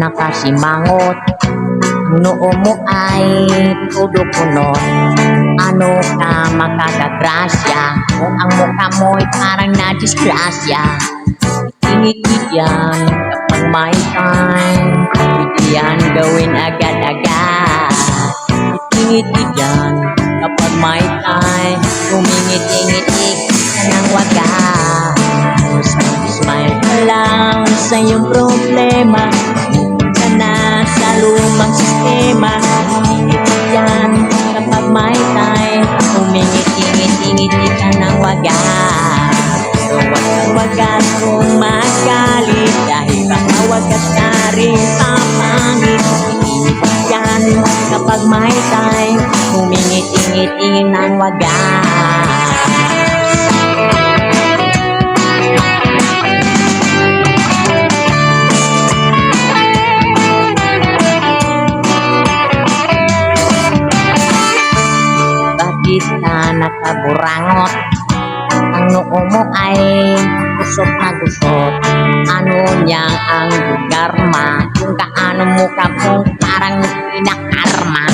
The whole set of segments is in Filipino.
nakasimangot. Ang noo mo ay todo kunot. Ano ka makakagrasya kung ang mukha mo'y parang nadisgrasya? Ngiti yan kapag may time, pwede yan gawin agad-agad. Ngiti yan kapag may time, humingiti-ngiti ka ng wagas. Smile ka lang sa iyong problema, ka na sa lumang sistema. Ngiti yan kapag may time, humingiti-ngiti ka ng wagas. Pero wag kang wagas kung magalit, dahil baka wagas na rin papangit. Ngiti yan kapag may time, humingiti-ngiti ng wagas. Bakit ka nakaburangot? Ang noo mo ay gusot na gusot. Ano niyang ang bugarma? Kung kaano mo ka kung parang pinakarma.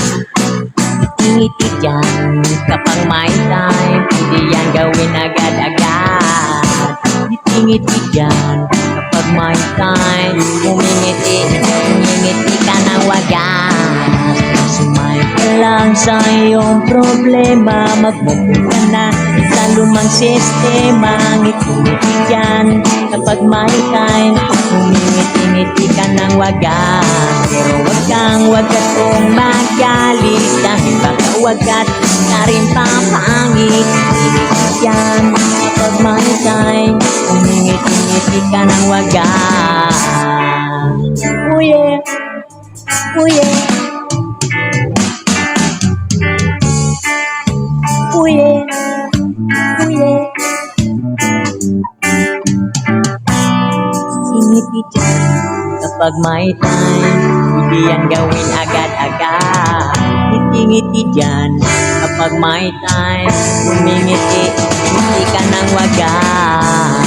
Ngiti dyan kapag may time, hindi yan gawin agad-agad. Ngiti dyan kapag may time, humingiti ka ng wagas. Smile ka lang sa iyong problema, magmumove ka na sa lumang sistema. Ngiti dyan kapag may time, humingiti ka ng wagas. Pero wag kang wagas kung magalit, dahil baka wagas na rin papangit. Ngiti dyan kapag may time, humingiti ka ng wagas. Oh yeah, oh yeah, oh yeah, oh yeah. Ngiti dyan kapag may time, hindi yan gawin agad-agad. Ngiti dyan kapag may time, humingiti ka ng wagas.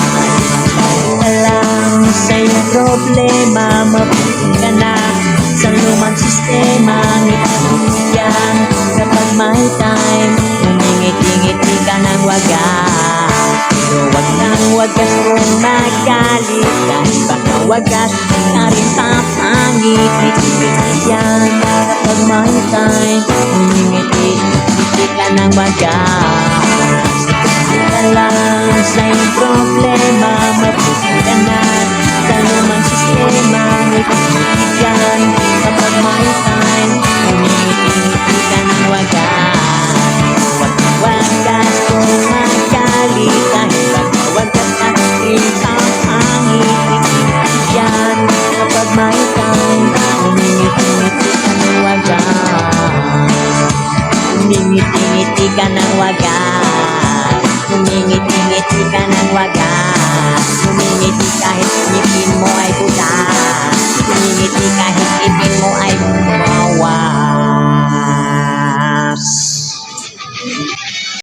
Ka lang sa iyong problema, mabuti ka na sa lumang sistema. Ngiti yan kapag may time, humingiti ka ng wagas. Pero wag kang wagas kung magalit, dahil baka wagas na rin papangit. Ngiti yan kapag may time, humingiti ka ng wagas. Ka lang sa iyong problema, mabuti ka na sa lumang sistema. Ngiti yan kapag may time, humingiti ka ng wagas. Wag kang wagas kung magalit, dahil baka wagas na rin papangit. Ngiti yan kapag may time, humingiti ka ng wagas. Humingiti ka ng wagas. Humingiti ka ng wagas. Humingiti kahit ngipin mo ay butas. Humingiti kahit ngipin mo ay bumawas.